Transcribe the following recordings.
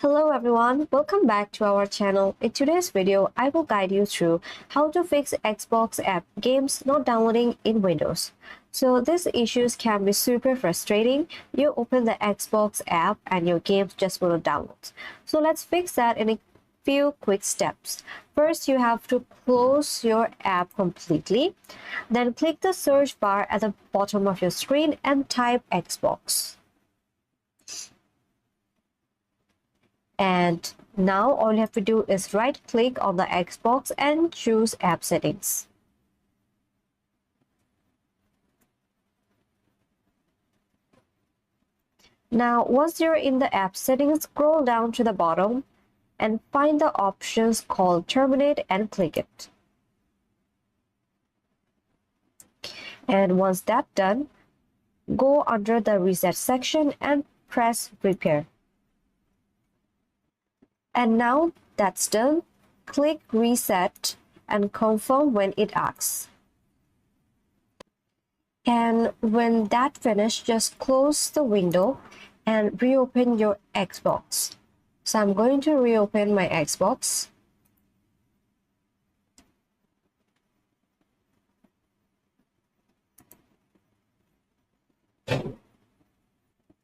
Hello everyone, welcome back to our channel. In today's video, I will guide you through how to fix Xbox app games not downloading in Windows. So these issues can be super frustrating. You open the Xbox app and your games just won't download. So let's fix that in a few quick steps. First, you have to close your app completely. Then click the search bar at the bottom of your screen and type Xbox. And now all you have to do is right click on the Xbox and choose app settings. Now once you're in the app settings, scroll down to the bottom and find the options called terminate and click it. And once that's done, go under the reset section and press repair. And now that's done, click reset and confirm when it asks. And when that finished, just close the window and reopen your Xbox. So I'm going to reopen my Xbox.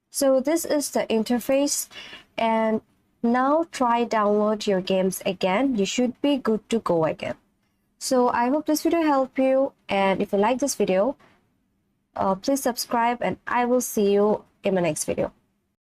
So this is the interface, and now try download your games again. You should be good to go again. So I hope this video helped you, and if you like this video, please subscribe and I will see you in my next video.